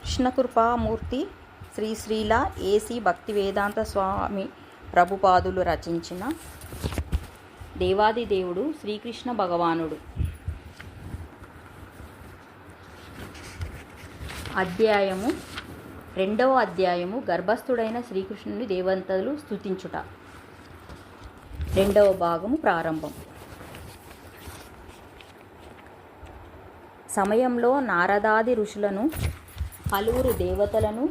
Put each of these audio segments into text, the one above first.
కృష్ణకృపామూర్తి శ్రీ శ్రీల ఏసి భక్తివేదాంత స్వామి ప్రభుపాదులు రచించిన దేవాది దేవుడు శ్రీకృష్ణ భగవానుడు. రెండవ అధ్యాయము గర్భస్థుడైన శ్రీకృష్ణుని దేవతలు స్తుతించుట. రెండవ భాగము ప్రారంభం. సమయంలో నారదాది ఋషులను పలువురు దేవతలను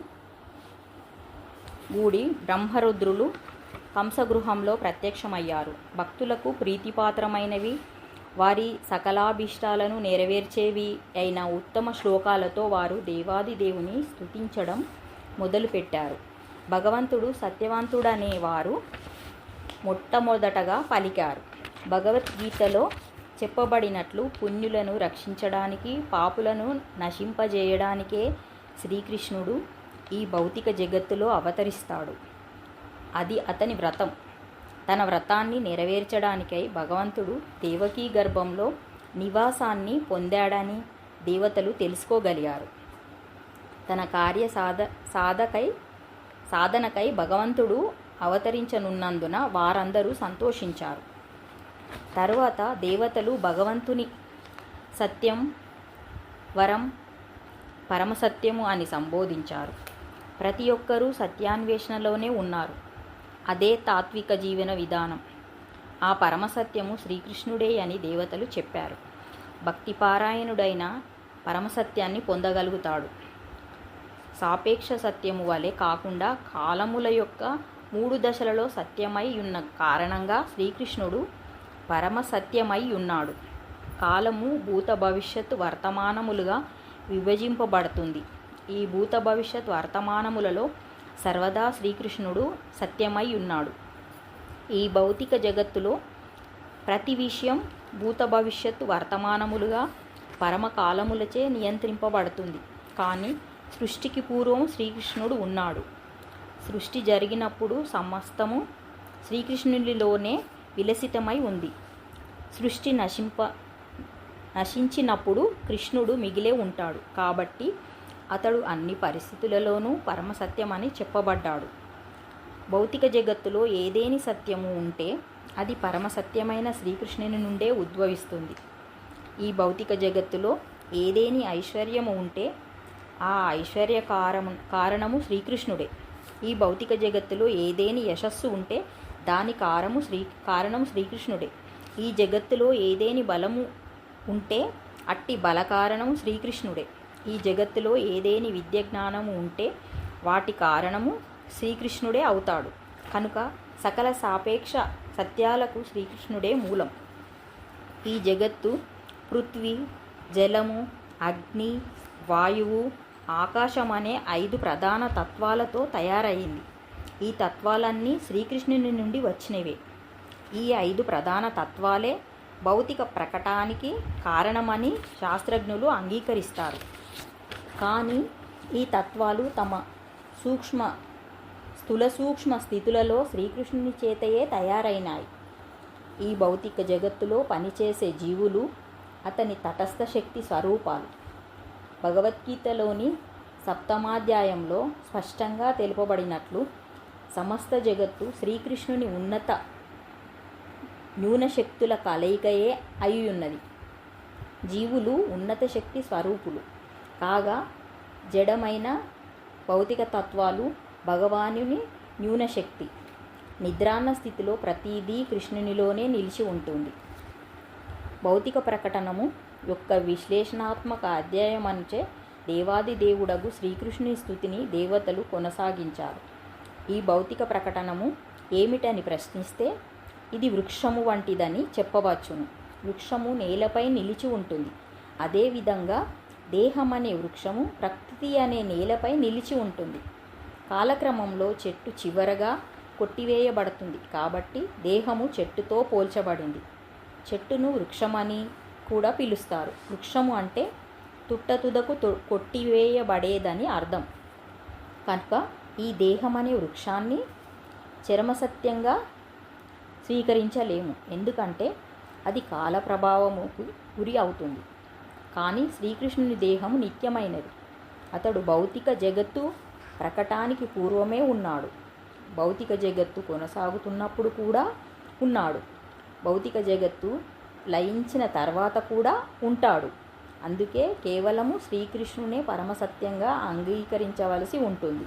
గూడి బ్రహ్మరుద్రులు కంసగృహంలో ప్రత్యక్షమయ్యారు. భక్తులకు ప్రీతిపాత్రమైనవి, వారి సకలాభీష్టాలను నెరవేర్చేవి అయిన ఉత్తమ శ్లోకాలతో వారు దేవాది దేవుని స్తుతించడం మొదలుపెట్టారు. భగవంతుడు సత్యవంతుడనే వారు మొట్టమొదటగా పలికారు. భగవద్గీతలో చెప్పబడినట్లు పుణ్యులను రక్షించడానికి, పాపులను నశింపజేయడానికే శ్రీకృష్ణుడు ఈ భౌతిక జగత్తులో అవతరిస్తాడు. అది అతని వ్రతం. తన వ్రతాన్ని నెరవేర్చడానికై భగవంతుడు దేవకీ గర్భంలో నివాసాన్ని పొందాడని దేవతలు తెలుసుకోగలిగారు. తన కార్య సాధనకై భగవంతుడు అవతరించనున్నందున వారందరూ సంతోషించారు. తరువాత దేవతలు భగవంతుని సత్యం, వరం, పరమసత్యము అని సంబోధించారు. ప్రతి ఒక్కరూ సత్యాన్వేషణలోనే ఉన్నారు. అదే తాత్విక జీవన విధానం. ఆ పరమసత్యము శ్రీకృష్ణుడే అని దేవతలు చెప్పారు. భక్తిపారాయణుడైన పరమసత్యాన్ని పొందగలుగుతాడు. సాపేక్ష సత్యము వలె కాకుండా కాలముల యొక్క 3 దశలలో సత్యమై ఉన్న కారణంగా శ్రీకృష్ణుడు పరమసత్యమై ఉన్నాడు. కాలము భూత భవిష్యత్ వర్తమానములుగా విభజింపబడుతుంది. ఈ భూత భవిష్యత్ వర్తమానములలో సర్వదా శ్రీకృష్ణుడు సత్యమై ఉన్నాడు. ఈ భౌతిక జగత్తులో ప్రతి విషయం భూత భవిష్యత్ వర్తమానములుగా పరమకాలములచే నియంత్రింపబడుతుంది. కానీ సృష్టికి పూర్వం శ్రీకృష్ణుడు ఉన్నాడు. సృష్టి జరిగినప్పుడు సమస్తము శ్రీకృష్ణునిలోనే విలసితమై ఉంది. సృష్టి నశించినప్పుడు కృష్ణుడు మిగిలే ఉంటాడు. కాబట్టి అతడు అన్ని పరిస్థితులలోనూ పరమసత్యమని చెప్పబడ్డాడు. భౌతిక జగత్తులో ఏదేని సత్యము ఉంటే అది పరమసత్యమైన శ్రీకృష్ణుని నుండే ఉద్భవిస్తుంది. ఈ భౌతిక జగత్తులో ఏదేని ఐశ్వర్యము ఉంటే ఆ ఐశ్వర్య కారణము శ్రీకృష్ణుడే. ఈ భౌతిక జగత్తులో ఏదేని యశస్సు ఉంటే దాని కారణం శ్రీకృష్ణుడే. ఈ జగత్తులో ఏదేని బలము ఉంటే అట్టి బల కారణము శ్రీకృష్ణుడే. ఈ జగత్తులో ఏదేని విద్య జ్ఞానము ఉంటే వాటి కారణము శ్రీకృష్ణుడే అవుతాడు. కనుక సకల సాపేక్ష సత్యాలకు శ్రీకృష్ణుడే మూలం. ఈ జగత్తు పృథ్వీ, జలము, అగ్ని, వాయువు, ఆకాశం అనే 5 ప్రధాన తత్వాలతో తయారయ్యింది. ఈ తత్వాలన్నీ శ్రీకృష్ణుని నుండి వచ్చినవే. ఈ 5 ప్రధాన తత్వాలే భౌతిక ప్రకటానికి కారణమని శాస్త్రజ్ఞులు అంగీకరిస్తారు. కానీ ఈ తత్వాలు తమ స్థూల సూక్ష్మ స్థితులలో శ్రీకృష్ణుని చేతయే తయారైనాయి. ఈ భౌతిక జగత్తులో పనిచేసే జీవులు అతని తటస్థ శక్తి స్వరూపాలు. భగవద్గీతలోని 7వ అధ్యాయంలో స్పష్టంగా తెలుపబడినట్లు సమస్త జగత్తు శ్రీకృష్ణుని ఉన్నత న్యూనశక్తుల కలయికయే అయ్యున్నది. జీవులు ఉన్నత శక్తి స్వరూపులు కాగా జడమైన భౌతిక తత్వాలు భగవానుని న్యూనశక్తి. నిద్రాన్న స్థితిలో ప్రతిదీ కృష్ణునిలోనే నిలిచి ఉంటుంది. భౌతిక ప్రకటనము యొక్క విశ్లేషణాత్మక అధ్యాయమంచే దేవాది దేవుడగు శ్రీకృష్ణుని స్తుతిని దేవతలు కొనసాగించారు. ఈ భౌతిక ప్రకటనము ఏమిటని ప్రశ్నిస్తే ఇది వృక్షము వంటిదని చెప్పవచ్చును. వృక్షము నేలపై నిలిచి ఉంటుంది. అదేవిధంగా దేహం అనే వృక్షము ప్రకృతి అనే నేలపై నిలిచి ఉంటుంది. కాలక్రమంలో చెట్టు చివరగా కొట్టివేయబడుతుంది. కాబట్టి దేహము చెట్టుతో పోల్చబడింది. చెట్టును వృక్షమని కూడా పిలుస్తారు. వృక్షము అంటే తుట్టతుదకు కొట్టివేయబడేదని అర్థం. కనుక ఈ దేహం అనే వృక్షాన్ని చరమసత్యంగా స్వీకరించలేము. ఎందుకంటే అది కాల ప్రభావముకు గురి అవుతుంది. కానీ శ్రీకృష్ణుని దేహము నిత్యమైనది. అతడు భౌతిక జగత్తు ప్రకటానికి పూర్వమే ఉన్నాడు. భౌతిక జగత్తు కొనసాగుతున్నప్పుడు కూడా ఉన్నాడు. భౌతిక జగత్తు లయించిన తర్వాత కూడా ఉంటాడు. అందుకే కేవలము శ్రీకృష్ణునే పరమసత్యంగా అంగీకరించవలసి ఉంటుంది.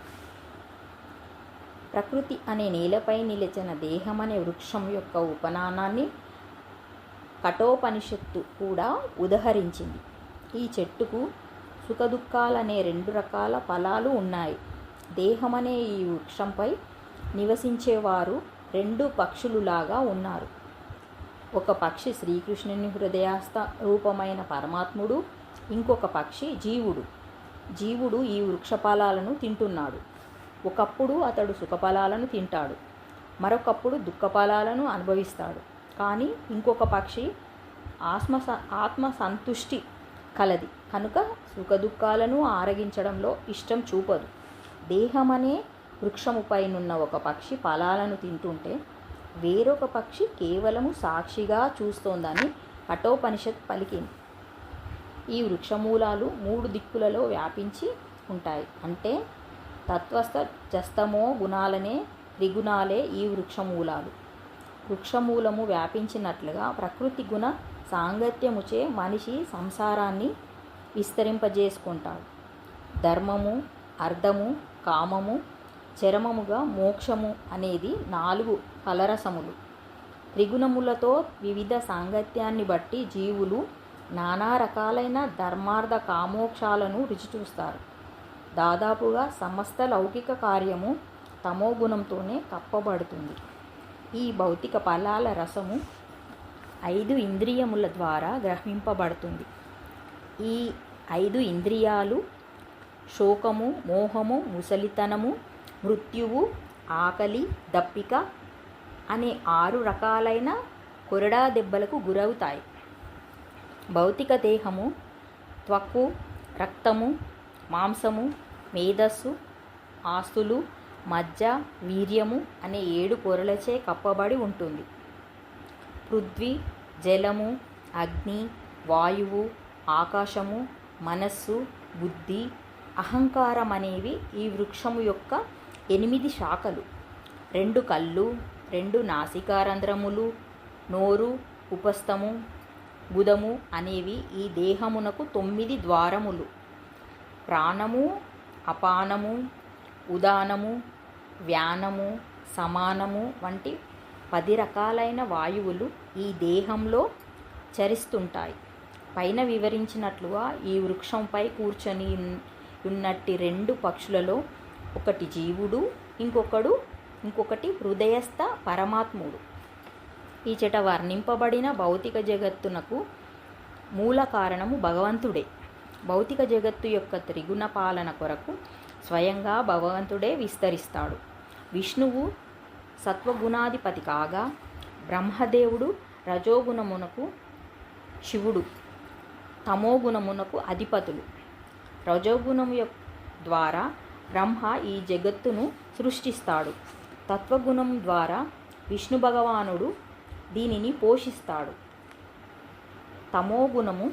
ప్రకృతి అనే నేలపై నిలిచిన దేహమనే వృక్షం యొక్క ఉపనానాన్ని కఠోపనిషత్తు కూడా ఉదహరించింది. ఈ చెట్టుకు సుఖదుఖాలనే 2 రకాల ఫలాలు ఉన్నాయి. దేహమనే ఈ వృక్షంపై నివసించేవారు 2 పక్షులులాగా ఉన్నారు. ఒక పక్షి శ్రీకృష్ణుని హృదయస్థ రూపమైన పరమాత్ముడు, ఇంకొక పక్షి జీవుడు. జీవుడు ఈ వృక్ష ఫలాలను తింటున్నాడు. ఒకప్పుడు అతడు సుఖఫలాలను తింటాడు, మరొకప్పుడు దుఃఖఫలాలను అనుభవిస్తాడు. కానీ ఇంకొక పక్షి ఆత్మ సంతుష్టి కలది కనుక సుఖదుఖాలను ఆరగించడంలో ఇష్టం చూపదు. దేహమనే వృక్షముపైనున్న ఒక పక్షి ఫలాలను తింటుంటే వేరొక పక్షి కేవలము సాక్షిగా చూస్తోందని కఠోపనిషత్ పలికింది. ఈ వృక్షమూలాలు 3 దిక్కులలో వ్యాపించి ఉంటాయి. అంటే తత్వస్థ జస్తమో గుణాలనే త్రిగుణాలే ఈ వృక్షమూలాలు. వృక్షమూలము వ్యాపించినట్లుగా ప్రకృతి గుణ సాంగత్యముచే మనిషి సంసారాన్ని విస్తరింపజేసుకుంటాడు. ధర్మము, అర్థము, కామము, చరమముగా మోక్షము అనేది 4 ఫలరసములు. త్రిగుణములతో వివిధ సాంగత్యాన్ని బట్టి జీవులు నానా రకాలైన ధర్మార్థ కామోక్షాలను రుచిచూస్తారు. దాదాపుగా సమస్త లౌకిక కార్యము తమోగుణంతోనే కప్పబడుతుంది. ఈ భౌతిక ఫలాల రసము 5 ఇంద్రియముల ద్వారా గ్రహింపబడుతుంది. ఈ 5 ఇంద్రియాలు శోకము, మోహము, ముసలితనము, మృత్యువు, ఆకలి, దప్పిక అనే 6 రకాలైన కొరడా దెబ్బలకు గురవుతాయి. భౌతిక దేహము త్వక్కు, రక్తము, మాంసము, మేధస్సు, ఆస్తులు, మజ్జ, వీర్యము అనే 7 పొరలచే కప్పబడి ఉంటుంది. పృథ్వీ, జలము, అగ్ని, వాయువు, ఆకాశము, మనస్సు, బుద్ధి, అహంకారం అనేవి ఈ వృక్షము యొక్క 8 శాఖలు. 2 కళ్ళు, 2 నాసికారంధ్రములు, నోరు, ఉపస్థము, గుదము అనేవి ఈ దేహమునకు 9 ద్వారములు. ప్రాణము, అపానము, ఉదానము, వ్యానము, సమానము వంటి 10 రకాలైన వాయువులు ఈ దేహంలో చరిస్తుంటాయి. పైన వివరించినట్లుగా ఈ వృక్షంపై కూర్చొని ఉన్నట్టి 2 పక్షులలో ఒకటి జీవుడు, ఇంకొకటి హృదయస్థ పరమాత్ముడు. ఈచట వర్ణింపబడిన భౌతిక జగత్తునకు మూల కారణము భగవంతుడే. భౌతిక జగత్తు యొక్క త్రిగుణ పాలన కొరకు స్వయంగా భగవంతుడే విస్తరిస్తాడు. విష్ణువు సత్వగుణాధిపతి కాగా బ్రహ్మదేవుడు రజోగుణమునకు, శివుడు తమోగుణమునకు అధిపతులు. రజోగుణము ద్వారా బ్రహ్మ ఈ జగత్తును సృష్టిస్తాడు. తత్వగుణం ద్వారా విష్ణు భగవానుడు దీనిని పోషిస్తాడు. తమోగుణము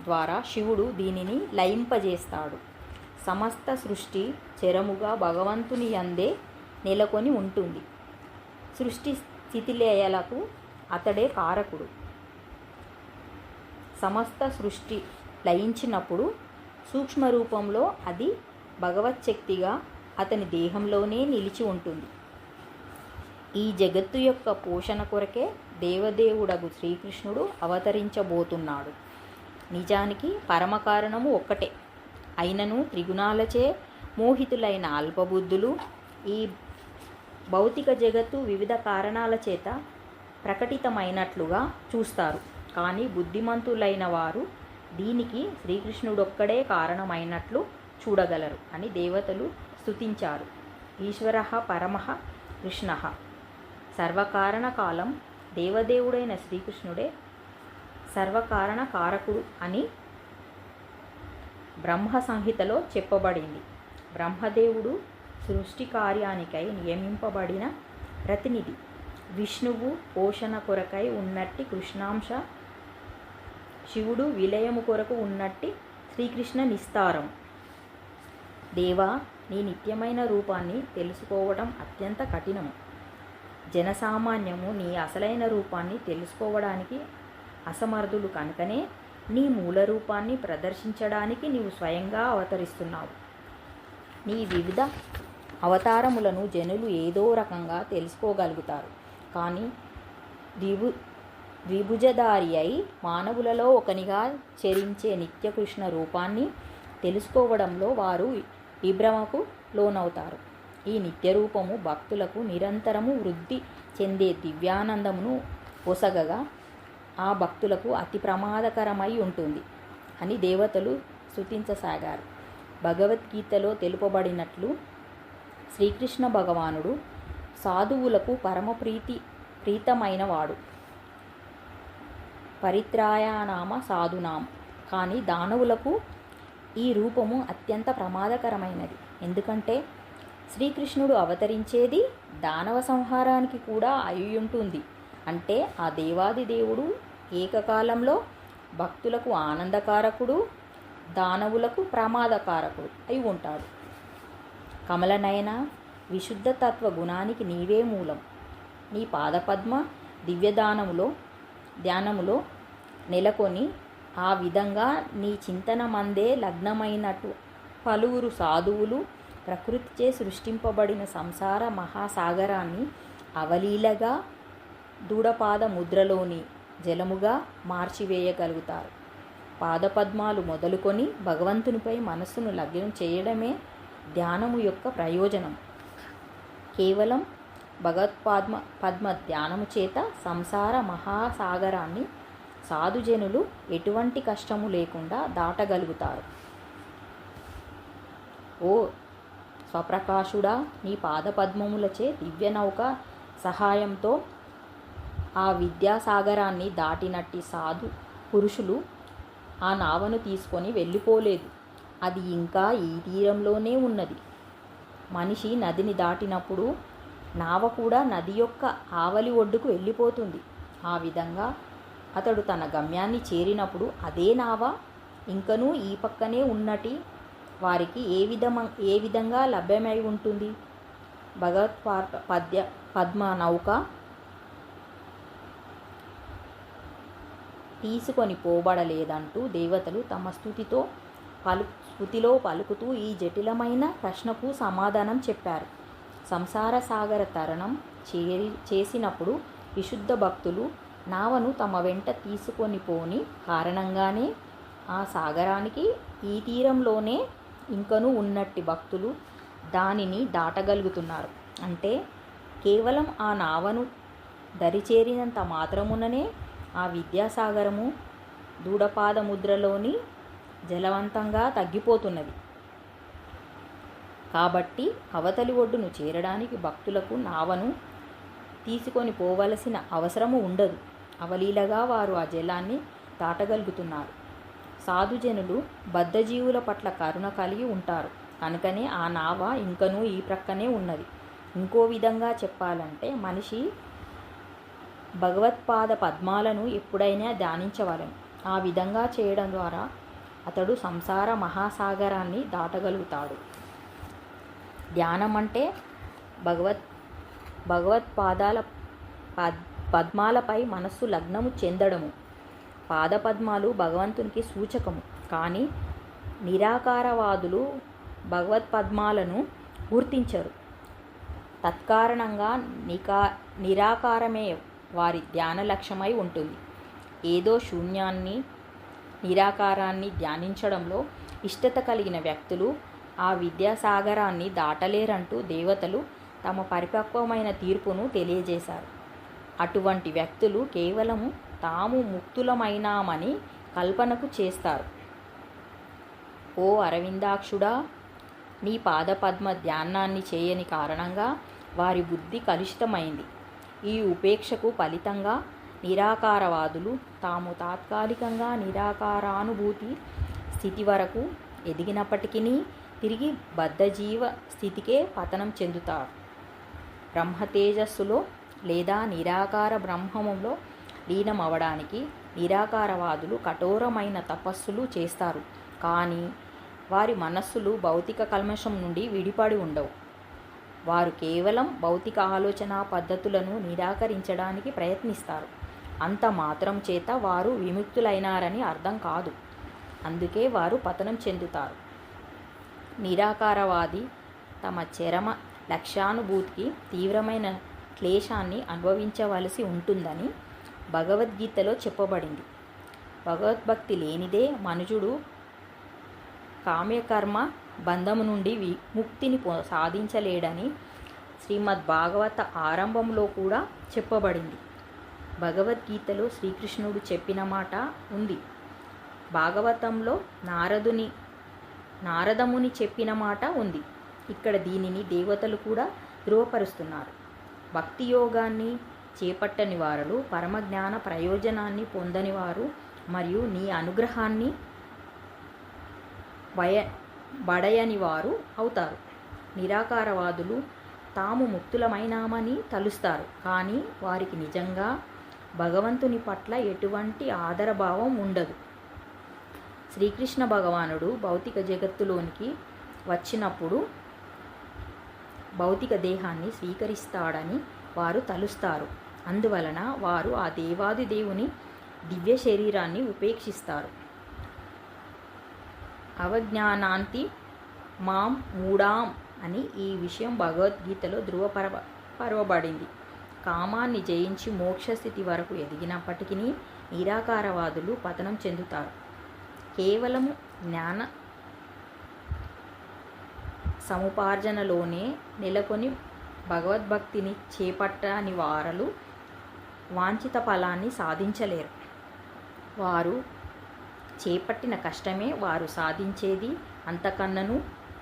ద్వారా శివుడు దీనిని లయింపజేస్తాడు. సమస్త సృష్టి చరముగా భగవంతుని యందే నెలకొని ఉంటుంది. సృష్టి స్థితిలయలకు అతడే కారకుడు. సమస్త సృష్టి లయించినప్పుడు సూక్ష్మ రూపంలో అది భగవచ్చక్తిగా అతని దేహంలోనే నిలిచి ఉంటుంది. ఈ జగత్తు యొక్క పోషణ కొరకే దేవదేవుడగు శ్రీకృష్ణుడు అవతరించబోతున్నాడు. నిజానికి పరమకారణము ఒక్కటే అయినను త్రిగుణాలచే మోహితులైన అల్పబుద్ధులు ఈ భౌతిక జగత్తు వివిధ కారణాల చేత ప్రకటితమైనట్లుగా చూస్తారు. కానీ బుద్ధిమంతులైన వారు దీనికి శ్రీకృష్ణుడొక్కడే కారణమైనట్లు చూడగలరు అని దేవతలు స్తుతించారు. ఈశ్వరః పరమః కృష్ణః. సర్వకారణ కాలం దేవదేవుడైన శ్రీకృష్ణుడే సర్వకారణ కారకుడు అని బ్రహ్మ సంహితలో చెప్పబడింది. బ్రహ్మదేవుడు సృష్టి కార్యానికై నియమింపబడిన ప్రతినిధి. విష్ణువు పోషణ కొరకై ఉన్నట్టి కృష్ణాంశ, శివుడు విలయము కొరకు ఉన్నట్టి శ్రీకృష్ణ నిస్తారం. దేవా, నీ నిత్యమైన రూపాన్ని తెలుసుకోవడం అత్యంత కఠినము. జనసామాన్యము నీ అసలైన రూపాన్ని తెలుసుకోవడానికి అసమర్థులు కనుకనే నీ మూల రూపాన్ని ప్రదర్శించడానికి నీవు స్వయంగా అవతరిస్తున్నావు. నీ వివిధ అవతారములను జనులు ఏదో రకంగా తెలుసుకోగలుగుతారు, కానీ ద్విభుజధారి అయి మానవులలో ఒకనిగా చరించే నిత్యకృష్ణ రూపాన్ని తెలుసుకోవడంలో వారు విభ్రమకు లోనవుతారు. ఈ నిత్యరూపము భక్తులకు నిరంతరము వృద్ధి చెందే దివ్యానందమును ఒసగగా ఆ భక్తులకు అతి ప్రమాదకరమై ఉంటుంది అని దేవతలు స్తుతించసాగారు. భగవద్గీతలో తెలుపబడినట్లు శ్రీకృష్ణ భగవానుడు సాధువులకు ప్రీతమైన వాడు, పరిత్రాయానామ సాధునాం. కానీ దానవులకు ఈ రూపము అత్యంత ప్రమాదకరమైనది. ఎందుకంటే శ్రీకృష్ణుడు అవతరించేది దానవ సంహారానికి కూడా అయి ఉంటుంది. అంటే ఆ దేవాది దేవుడు ఏకకాలంలో భక్తులకు ఆనందకారకుడు, దానవులకు ప్రమాదకారకుడు అయి ఉంటాడు. కమలనయన, విశుద్ధ తత్వ గుణానికి నీవే మూలం. నీ పాదపద్మ ధ్యానములో నెలకొని ఆ విధంగా నీ చింతనమందే లగ్నమైనట్టు పలువురు సాధువులు ప్రకృతిచే సృష్టింపబడిన సంసార మహాసాగరాన్ని అవలీలగా దూడపాద ముద్రలోని జలముగా మార్చివేయగలుగుతారు. పాదపద్మాలు మొదలుకొని భగవంతునిపై మనస్సును లగ్నం చేయడమే ధ్యానము యొక్క ప్రయోజనం. కేవలం పద్మ ధ్యానము చేత సంసార మహాసాగరాన్ని సాధుజనులు ఎటువంటి కష్టము లేకుండా దాటగలుగుతారు. ఓ స్వప్రకాశుడా, నీ పాదపద్మములచే దివ్యనౌక సహాయంతో ఆ విద్యాసాగరాన్ని దాటినట్టి సాధు పురుషులు ఆ నావను తీసుకొని వెళ్ళిపోలేదు. అది ఇంకా ఈ తీరంలోనే ఉన్నది. మనిషి నదిని దాటినప్పుడు నావ కూడా నది యొక్క ఆవలి ఒడ్డుకు వెళ్ళిపోతుంది. ఆ విధంగా అతడు తన గమ్యాన్ని చేరినప్పుడు అదే నావ ఇంకనూ ఈ పక్కనే ఉన్నటి వారికి ఏ విధంగా లభ్యమై ఉంటుంది? పద్మ నౌక తీసుకొని పోబడలేదంటూ దేవతలు తమ స్తుతిలో పలుకుతూ ఈ జటిలమైన ప్రశ్నకు సమాధానం చెప్పారు. సంసార సాగర తరణం చేసినప్పుడు విశుద్ధ భక్తులు నావను తమ వెంట తీసుకొని పోని కారణంగానే ఆ సాగరానికి ఈ తీరంలోనే ఇంకనూ ఉన్నట్టి భక్తులు దానిని దాటగలుగుతున్నారు. అంటే కేవలం ఆ నావను దరిచేరినంత మాత్రముననే ఆ విద్యాసాగరము దూడపాద ముద్రలోని జలవంతంగా తగ్గిపోతున్నది. కాబట్టి అవతలి ఒడ్డును చేరడానికి భక్తులకు నావను తీసుకొని పోవలసిన అవసరము ఉండదు. అవలీలగా వారు ఆ జలాన్ని దాటగలుగుతున్నారు. సాధుజనులు బద్ధజీవుల పట్ల కరుణ కలిగి ఉంటారు కనుకనే ఆ నావ ఇంకనూ ఈ ప్రక్కనే ఉన్నది. ఇంకో విధంగా చెప్పాలంటే మనిషి భగవత్పాద పద్మాలను ఎప్పుడైనా ధ్యానించవలెను. ఆ విధంగా చేయడం ద్వారా అతడు సంసార మహాసాగరాన్ని దాటగలుగుతాడు. ధ్యానం అంటే భగవత్పాదాల పద్మాలపై మనస్సు లగ్నము చెందడము. పాదపద్మాలు భగవంతునికి సూచకము. కానీ నిరాకారవాదులు భగవత్పద్మాలను గుర్తించరు. తత్కారణంగా నిరాకారమే వారి ధ్యాన లక్ష్యమై ఉంటుంది. ఏదో శూన్యాన్ని, నిరాకారాన్ని ధ్యానించడంలో ఇష్టత కలిగిన వ్యక్తులు ఆ విద్యాసాగరాన్ని దాటలేరంటూ దేవతలు తమ పరిపక్వమైన తీర్పును తెలియజేశారు. అటువంటి వ్యక్తులు కేవలము తాము ముక్తులమైనామని కల్పనకు చేస్తారు. ఓ అరవిందాక్షుడా, నీ పాదపద్మ ధ్యానాన్ని చేయని కారణంగా వారి బుద్ధి కలుషితమైంది. ఈ ఉపేక్షకు ఫలితంగా నిరాకారవాదులు తాము తాత్కాలికంగా నిరాకారానుభూతి స్థితి వరకు ఎదిగినప్పటికీ తిరిగి బద్ధజీవ స్థితికే పతనం చెందుతారు. బ్రహ్మతేజస్సులో లేదా నిరాకార బ్రహ్మములో లీనమవడానికి నిరాకారవాదులు కఠోరమైన తపస్సులు చేస్తారు. కానీ వారి మనస్సులు భౌతిక కల్మషం నుండి విడిపడి ఉండవు. వారు కేవలం భౌతిక ఆలోచనా పద్ధతులను నిరాకరించడానికి ప్రయత్నిస్తారు. అంత మాత్రం చేత వారు విముక్తులైనారని అర్థం కాదు. అందుకే వారు పతనం చెందుతారు. నిరాకారవాది తమ చరమ లక్ష్యానుభూతికి తీవ్రమైన క్లేశాన్ని అనుభవించవలసి ఉంటుందని భగవద్గీతలో చెప్పబడింది. భగవద్భక్తి లేనిదే మనుజుడు కామ్యకర్మ బంధము నుండి విముక్తిని సాధించలేడని శ్రీమద్భాగవత ఆరంభంలో కూడా చెప్పబడింది. భగవద్గీతలో శ్రీకృష్ణుడు చెప్పిన మాట ఉంది. భాగవతంలో నారదముని చెప్పిన మాట ఉంది. ఇక్కడ దీనిని దేవతలు కూడా ధృవపరుస్తున్నారు. భక్తి యోగాన్ని చేపట్టని వారు పరమజ్ఞాన ప్రయోజనాన్ని పొందని వారు మరియు నీ అనుగ్రహాన్ని బడయని వారు అవుతారు. నిరాకారవాదులు తాము ముక్తులమైనామని తలుస్తారు. కానీ వారికి నిజంగా భగవంతుని పట్ల ఎటువంటి ఆదరభావం ఉండదు. శ్రీకృష్ణ భగవానుడు భౌతిక జగత్తులోనికి వచ్చినప్పుడు భౌతిక దేహాన్ని స్వీకరిస్తాడని వారు తలుస్తారు. అందువలన వారు ఆ దేవాది దేవుని దివ్య శరీరాన్ని ఉపేక్షిస్తారు. అవజ్ఞానాంతి మాం మూఢాం అని ఈ విషయం భగవద్గీతలో ధృవపరవబడింది. కామాన్ని జయించి మోక్షస్థితి వరకు ఎదిగినప్పటికీ నిరాకారవాదులు పతనం చెందుతారు. కేవలం జ్ఞాన సముపార్జనలోనే నెలకొని భగవద్భక్తిని చేపట్టని వారలు వాంఛిత ఫలాన్ని సాధించలేరు. వారు చేపట్టిన కష్టమే వారు సాధించేది, అంతకన్నను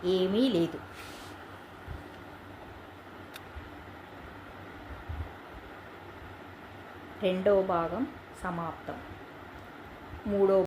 ఏమీ లేదు. రెండవ భాగం సమాప్తం. మూడో